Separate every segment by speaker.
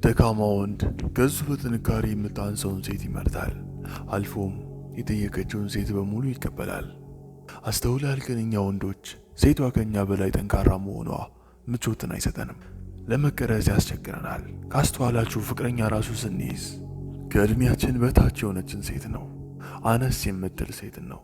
Speaker 1: ደካማ ወንድ ገዙ በጥንካሬ የምታንሰውን ሴት ይመርጣል። አልፎም የጠየቀችውን ሴት በሙሉ ይቀበላል። አስተውለሃል? ግን እኛ ወንዶች ሴቷ ከኛ በላይ ጠንካራ መሆኗ ምቾትን አይሰጠንም፣ ለመቀረጽ ያስቸግረናል። ካስተዋላችሁ ፍቅረኛ ራሱ ስንይዝ ከእድሜያችን በታች የሆነችን ሴት ነው፣ አነስ የምትል ሴትን ነው።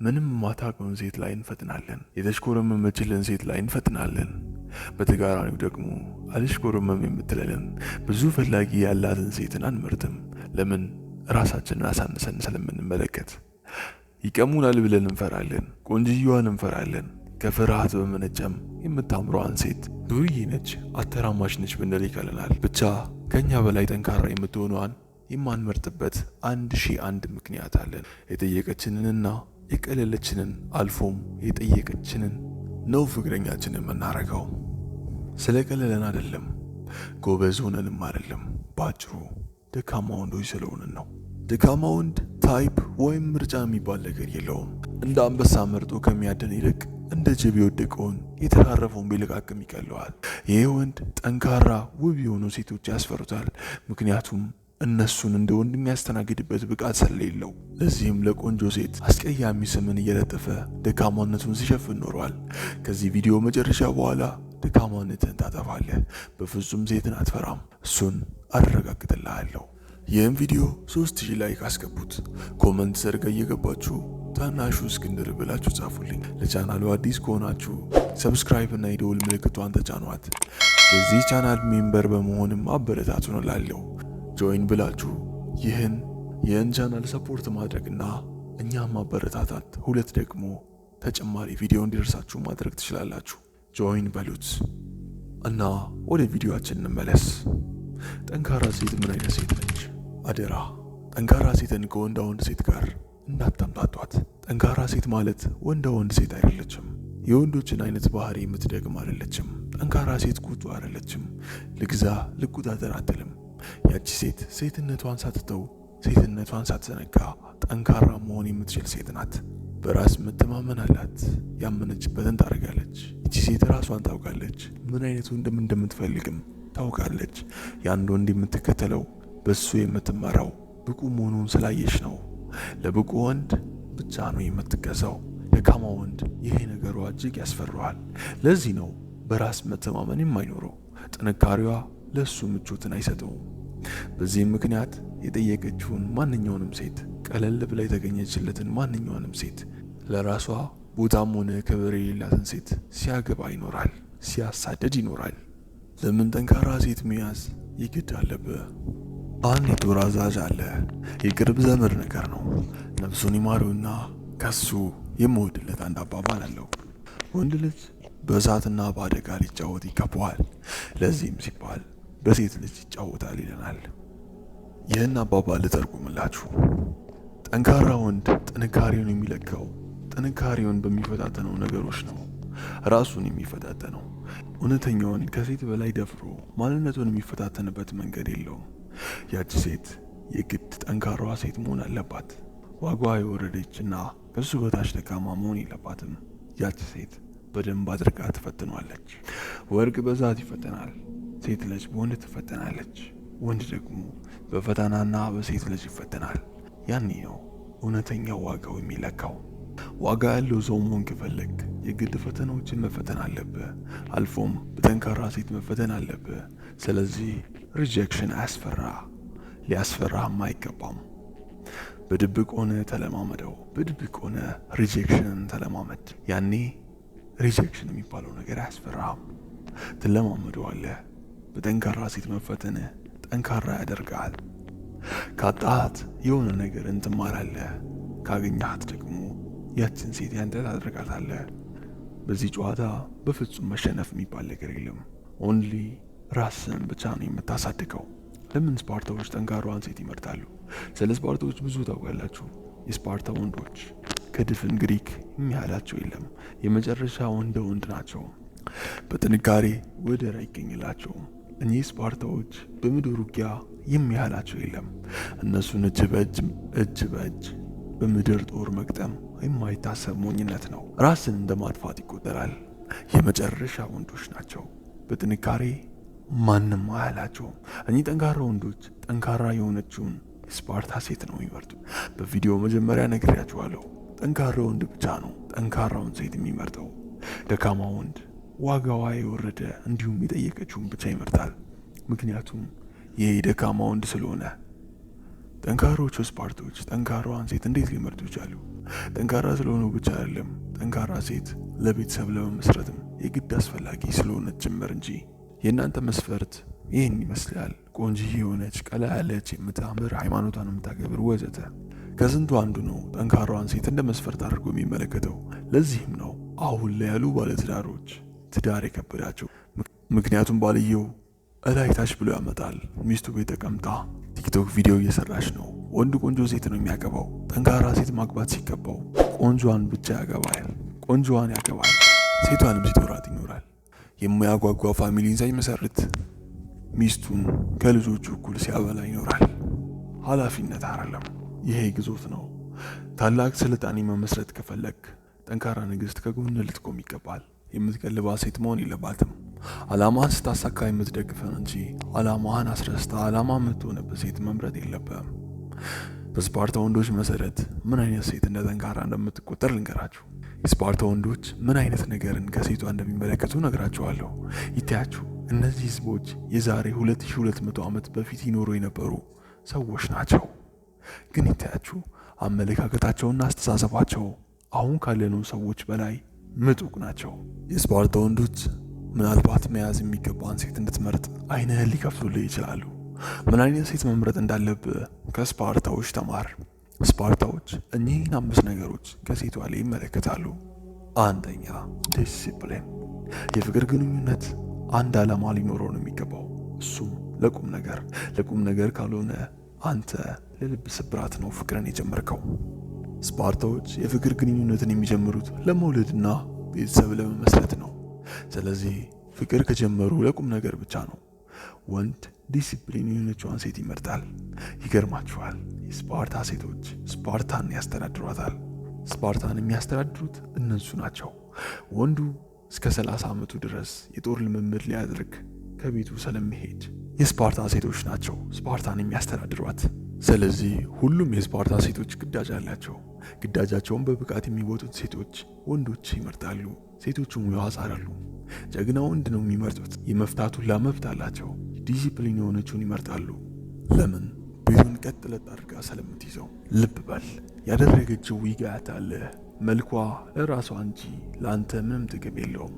Speaker 1: ምንም ማታውቀውን ሴት ላይ እንፈጥናለን፣ የተሽኮረመመችልን ሴት ላይ እንፈጥናለን። በተጋራኒው ደግሞ አልሽኮረመም የምትለልን ብዙ ፈላጊ ያላትን ሴትን አንመርጥም። ለምን? ራሳችንን አሳንሰን ስለምንመለከት። ይቀሙናል ብለን እንፈራለን፣ ቆንጅዬዋን እንፈራለን። ከፍርሃት በመነጨም የምታምረዋን ሴት ዱርዬ ነች፣ አተራማሽ ነች ብንል ይቀለናል። ብቻ ከኛ በላይ ጠንካራ የምትሆነዋን የማንመርጥበት 1001 ምክንያት አለን። የጠየቀችንንና የቀለለችንን አልፎም የጠየቀችንን ነው ፍቅረኛችንን የምናረገው። ስለ ቀለለን አይደለም፣ ጎበዝ ሆነንም አይደለም። ባጭሩ ደካማ ወንዶች ስለሆንን ነው። ደካማ ወንድ ታይፕ ወይም ምርጫ የሚባል ነገር የለውም። እንደ አንበሳ መርጦ ከሚያደን ይልቅ እንደ ጅብ የወደቀውን የተራረፈውን ቢለቃቅም ይቀለዋል። ይህ ወንድ ጠንካራ ውብ የሆኑ ሴቶች ያስፈሩታል። ምክንያቱም እነሱን እንደ ወንድ የሚያስተናግድበት ብቃት ስለሌለው። ለዚህም ለቆንጆ ሴት አስቀያሚ ስምን እየለጠፈ ደካማነቱን ሲሸፍን ኖሯል። ከዚህ ቪዲዮ መጨረሻ በኋላ ደካማነትን ታጠፋለህ። በፍጹም ሴትን አትፈራም፣ እሱን አረጋግጥልሃለሁ። ይህም ቪዲዮ 3000 ላይክ አስገቡት። ኮመንት ስር እየገባችሁ ታናሹ እስክንድር ብላችሁ ጻፉልኝ። ለቻናሉ አዲስ ከሆናችሁ ሰብስክራይብ እና የደወል ምልክቷን ተጫኗት። የዚህ ቻናል ሜምበር በመሆንም አበረታቱን እላለሁ። ጆይን ብላችሁ ይህን ቻናል ሰፖርት ማድረግና እኛም ማበረታታት፣ ሁለት ደግሞ ተጨማሪ ቪዲዮ እንዲደርሳችሁ ማድረግ ትችላላችሁ። ጆይን በሉት እና ወደ ቪዲዮአችን እንመለስ። ጠንካራ ሴት ምን አይነት ሴት ነች? አደራ ጠንካራ ሴትን ከወንዳ ወንድ ሴት ጋር እንዳታምታቷት። ጠንካራ ሴት ማለት ወንዳ ወንድ ሴት አይደለችም። የወንዶችን አይነት ባህሪ የምትደግም አይደለችም። ጠንካራ ሴት ቁጡ አይደለችም። ልግዛ ልቁጣጠር አትልም። ያቺ ሴት ሴትነቷን ሳትተው ሴትነቷን ሳትዘነጋ ጠንካራ መሆን የምትችል ሴት ናት። በራስ መተማመን አላት። ያመነችበትን ታደርጋለች። እቺ ሴት ራሷን ታውቃለች። ምን አይነት ወንድም እንደምትፈልግም ታውቃለች። የአንድ ወንድ የምትከተለው በሱ የምትመራው ብቁ መሆኑን ስላየች ነው። ለብቁ ወንድ ብቻ ነው የምትገዛው። ደካማ ወንድ ይሄ ነገሯ እጅግ ያስፈራዋል። ለዚህ ነው በራስ መተማመን የማይኖረው። ጥንካሬዋ ለሱ ምቾትን አይሰጠውም። በዚህም ምክንያት የጠየቀችውን ማንኛውንም ሴት፣ ቀለል ብላ የተገኘችለትን ማንኛውንም ሴት፣ ለራሷ ቦታም ሆነ ክብር የሌላትን ሴት ሲያገባ ይኖራል፣ ሲያሳደድ ይኖራል። ለምን? ጠንካራ ሴት መያዝ ይግድ አለብህ። አንድ የጦር አዛዥ አለ። የቅርብ ዘመድ ነገር ነው። ነፍሱን ይማረውና ከሱ የምወድለት አንድ አባባል አለው። ወንድ ልጅ በእሳትና በአደጋ ሊጫወት ይገባዋል፣ ለዚህም ሲባል በሴት ልጅ ይጫወታል ይለናል። ይህን አባባል ልተርጉምላችሁ። ጠንካራ ወንድ ጥንካሬውን የሚለካው ጥንካሬውን በሚፈታተነው ነገሮች ነው። ራሱን የሚፈታተነው እውነተኛውን ከሴት በላይ ደፍሮ ማንነቱን የሚፈታተንበት መንገድ የለውም። ያቺ ሴት የግድ ጠንካራዋ ሴት መሆን አለባት። ዋጋዋ የወረደችና ከሱ በታች ደካማ መሆን የለባትም። ያቺ ሴት በደንብ አድርጋ ትፈትኗለች። ወርቅ በዛት ይፈተናል። ሴት ልጅ በወንድ ትፈተናለች። ወንድ ደግሞ በፈተናና በሴት ልጅ ይፈተናል። ያኔ ነው እውነተኛው ዋጋው የሚለካው። ዋጋ ያለው ሰው መሆን ከፈለግ የግድ ፈተናዎችን መፈተን አለብህ። አልፎም በጠንካራ ሴት መፈተን አለብህ። ስለዚህ ሪጀክሽን አያስፈራ፣ ሊያስፈራህም አይገባም። በድብቅ ሆነ ተለማመደው። በድብቅ ሆነ ሪጀክሽንን ተለማመድ። ያኔ ሪጀክሽን የሚባለው ነገር አያስፈራህም፣ ትለማመደዋለህ። በጠንካራ ሴት መፈተን ጠንካራ ያደርጋል። ካጣሃት የሆነ ነገርን ትማራለህ። ካገኘሃት ደግሞ ያችን ሴት ያንተ ታደርጋታለህ። በዚህ ጨዋታ በፍጹም መሸነፍ የሚባል ነገር የለም። ኦንሊ ራስን ብቻ ነው የምታሳድገው። ለምን ስፓርታዎች ጠንካራዋን ሴት ይመርጣሉ? ስለ ስፓርታዎች ብዙ ታውቃላችሁ። የስፓርታ ወንዶች ከድፍን ግሪክ የሚያህላቸው የለም። የመጨረሻ ወንድ ናቸው። በጥንካሬ ወደር አይገኝላቸውም። እኚህ ስፓርታዎች በምድር ውጊያ የሚያህላቸው የለም። እነሱን እጅ በእጅ በምድር ጦር መቅጠም የማይታሰብ ሞኝነት ነው። ራስን እንደማጥፋት ይቆጠራል። የመጨረሻ ወንዶች ናቸው። በጥንካሬ ማንም አያላቸውም። እኚህ ጠንካራ ወንዶች ጠንካራ የሆነችውን ስፓርታ ሴት ነው የሚመርጡ። በቪዲዮ መጀመሪያ ነግሬያችኋለሁ። ጠንካራ ወንድ ብቻ ነው ጠንካራውን ሴት የሚመርጠው። ደካማ ወንድ ዋጋዋ የወረደ እንዲሁም የጠየቀችውን ብቻ ይመርጣል። ምክንያቱም ይህ ደካማ ወንድ ስለሆነ። ጠንካሮቹ ስፓርቶች ጠንካራዋን ሴት እንዴት ሊመርጡ ይቻሉ? ጠንካራ ስለሆኑ ብቻ አይደለም፣ ጠንካራ ሴት ለቤተሰብ ለመመስረትም የግድ አስፈላጊ ስለሆነች ጭምር እንጂ። የእናንተ መስፈርት ይህን ይመስላል። ቆንጆ የሆነች ቀላ ያለች የምታምር ሃይማኖቷን የምታገብር ወዘተ። ከስንቱ አንዱ ነው ጠንካራዋን ሴት እንደ መስፈርት አድርጎ የሚመለከተው። ለዚህም ነው አሁን ላይ ያሉ ባለትዳሮች ትዳር የከበዳቸው። ምክንያቱም ባልየው እላይ ታች ብሎ ያመጣል። ሚስቱ ቤት ተቀምጣ ቲክቶክ ቪዲዮ እየሰራች ነው። ወንዱ ቆንጆ ሴት ነው የሚያገባው። ጠንካራ ሴት ማግባት ሲገባው ቆንጆዋን ብቻ ያገባል። ቆንጆዋን ያገባል። ሴቷንም ሲጦራት ይኖራል። የማያጓጓ ፋሚሊን ሳይመሰርት ሚስቱን ከልጆቹ እኩል ሲያበላ ይኖራል። ኃላፊነት አይደለም፣ ይሄ ግዞት ነው። ታላቅ ስልጣኔ መመስረት ከፈለግ ጠንካራ ንግስት ከጎን ልትቆም ይገባል። የምትቀልባ ሴት መሆን የለባትም። አላማህን ስታሳካ የምትደግፈን እንጂ አላማህን አስረስታ አላማ የምትሆንበት ሴት መምረጥ የለብህም። በስፓርታ ወንዶች መሰረት ምን አይነት ሴት እንደ ጠንካራ እንደምትቆጠር ልንገራችሁ። የስፓርታ ወንዶች ምን አይነት ነገርን ከሴቷ እንደሚመለከቱ ነግራችኋለሁ። ይታያችሁ፣ እነዚህ ህዝቦች የዛሬ 2200 ዓመት በፊት ይኖሩ የነበሩ ሰዎች ናቸው። ግን ይታያችሁ፣ አመለካከታቸውና አስተሳሰባቸው አሁን ካለነው ሰዎች በላይ ምጡቅ ናቸው። የስፓርታ ወንዶች ምናልባት መያዝ የሚገባን ሴት እንድትመርጥ አይንህን ሊከፍቱልህ ይችላሉ። ምን አይነት ሴት መምረጥ እንዳለብህ ከስፓርታዎች ተማር። ስፓርታዎች እኚህን 5 ነገሮች ከሴቷ ላይ ይመለከታሉ። አንደኛ፣ ዲሲፕሊን። የፍቅር ግንኙነት አንድ ዓላማ ሊኖረው ነው የሚገባው። እሱም ለቁም ነገር ካልሆነ አንተ ለልብ ስብራት ነው ፍቅርን የጀመርከው። ስፓርታዎች የፍቅር ግንኙነትን የሚጀምሩት ለመውለድና ቤተሰብ ለመመስረት ነው። ስለዚህ ፍቅር ከጀመሩ ለቁም ነገር ብቻ ነው። ወንድ ዲሲፕሊን የሆነችዋን ሴት ይመርጣል። ይገርማችኋል፣ የስፓርታ ሴቶች ስፓርታን ያስተዳድሯታል። ስፓርታን የሚያስተዳድሩት እነሱ ናቸው። ወንዱ እስከ 30 ዓመቱ ድረስ የጦር ልምምድ ሊያደርግ ከቤቱ ስለሚሄድ የስፓርታ ሴቶች ናቸው ስፓርታን የሚያስተዳድሯት። ስለዚህ ሁሉም የስፓርታ ሴቶች ግዳጅ አላቸው። ግዳጃቸውን በብቃት የሚወጡት ሴቶች ወንዶች ይመርጣሉ። ሴቶቹ ሙያዋዝ አይደሉ። ጀግና ወንድ ነው የሚመርጡት። የመፍታት ሁላ መብት አላቸው። ዲሲፕሊን የሆነችውን ይመርጣሉ። ለምን? ቤቱን ቀጥ ለጥ አድርጋ ስለምትይዘው። ልብ በል፣ ያደረገችው ዊጋት አለ። መልኳ ለራሷ እንጂ ለአንተ ምንም ጥቅም የለውም።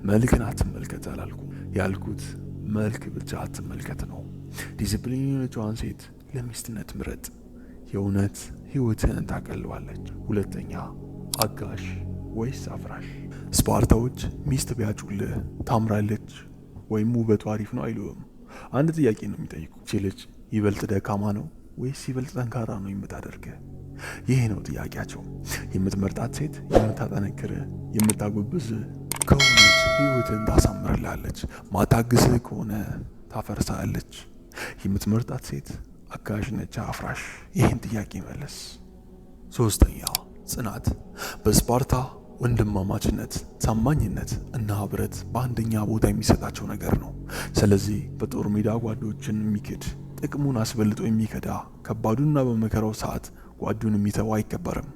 Speaker 1: መልክን አትመልከት አላልኩም። ያልኩት መልክ ብቻ አትመልከት ነው። ዲሲፕሊን የሆነችዋን ሴት ለሚስትነት ምረጥ። የእውነት ህይወትን ታቀልዋለች። ሁለተኛ፣ አጋሽ ወይስ አፍራሽ? ስፓርታዎች ሚስት ቢያጩልህ ታምራለች ወይም ውበቱ አሪፍ ነው አይሉም። አንድ ጥያቄ ነው የሚጠይቁ። ልጅ ይበልጥ ደካማ ነው ወይስ ይበልጥ ጠንካራ ነው የምታደርገህ? ይሄ ነው ጥያቄያቸው። የምትመርጣት ሴት የምታጠነክር የምታጎብዝ ከሆነች ህይወትን ታሳምርላለች። ማታግስህ ከሆነ ታፈርሳለች። የምትመርጣት ሴት አጋዥ ነች አፍራሽ? ይህን ጥያቄ መለስ። ሶስተኛ፣ ጽናት። በስፓርታ ወንድማማችነት፣ ታማኝነት እና ህብረት በአንደኛ ቦታ የሚሰጣቸው ነገር ነው። ስለዚህ በጦር ሜዳ ጓዶችን የሚክድ ጥቅሙን አስበልጦ የሚከዳ ከባዱና በመከራው ሰዓት ጓዱን የሚተው አይከበርም።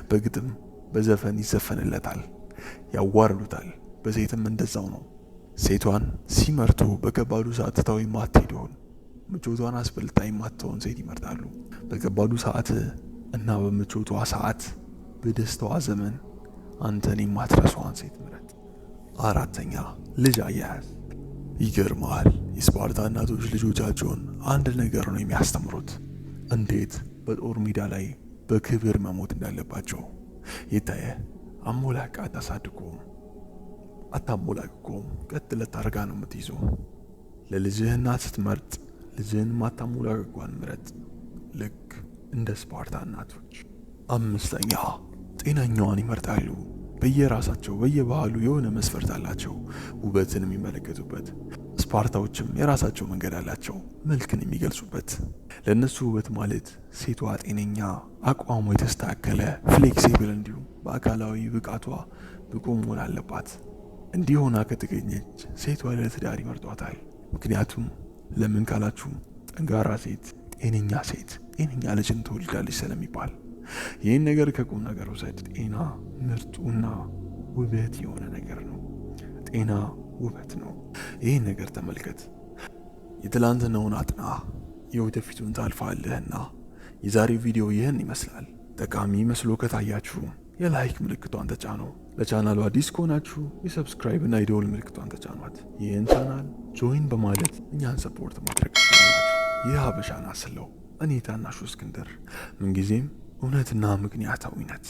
Speaker 1: በግጥም በዘፈን ይዘፈንለታል፣ ያዋርዱታል። በሴትም እንደዛው ነው። ሴቷን ሲመርጡ በከባዱ ሰዓት ትተው የማትሄደውን ምቾቷን አስበልጣ የማትተውን ሴት ይመርጣሉ። በከባዱ ሰዓት እና በምቾቷ ሰዓት በደስታዋ ዘመን አንተን የማትረሷን ሴት ምረጥ። አራተኛ፣ ልጅ አያያዝ። ይገርማል፣ የስፓርታ እናቶች ልጆቻቸውን አንድ ነገር ነው የሚያስተምሩት፣ እንዴት በጦር ሜዳ ላይ በክብር መሞት እንዳለባቸው። የታየ አሞላቃ አታሳድጎም፣ አታሞላቅቆም፣ ቀጥ ለጥ አድርጋ ነው የምትይዘው። ለልጅህ እናት ስትመርጥ ልጅህን ማታሞላቅቋን ምረጥ፣ ልክ እንደ ስፓርታ እናቶች። አምስተኛ፣ ጤናኛዋን ይመርጣሉ። በየራሳቸው በየባህሉ የሆነ መስፈርት አላቸው ውበትን የሚመለከቱበት። ስፓርታዎችም የራሳቸው መንገድ አላቸው መልክን የሚገልጹበት። ለነሱ ውበት ማለት ሴቷ ጤነኛ፣ አቋሟ የተስተካከለ፣ ፍሌክሲብል እንዲሁም በአካላዊ ብቃቷ ብቁ መሆን አለባት። እንዲህ ሆና ከተገኘች ሴቷ ለትዳር ይመርጧታል። ምክንያቱም ለምን ካላችሁ ጠንካራ ሴት፣ ጤነኛ ልጅን ትወልዳለች ስለሚባል። ይህን ነገር ከቁም ነገር ውሰድ። ጤና ምርጡና ውበት የሆነ ነገር ነው። ጤና ውበት ነው። ይህን ነገር ተመልከት። የትላንትናውን አጥና፣ የወደፊቱን ታልፋለህና። የዛሬው ቪዲዮ ይህን ይመስላል። ጠቃሚ መስሎ ከታያችሁ የላይክ ምልክቷን ተጫኑ። ለቻናሉ አዲስ ከሆናችሁ የሰብስክራይብ እና የደወል ምልክቷን ተጫኗት። ይህን ቻናል ጆይን በማለት እኛን ሰፖርት ማድረግ ትችላላችሁ። ይህ ሀበሻን አስለው። እኔ ታናሹ እስክንድር፣ ምንጊዜም እውነትና ምክንያታዊነት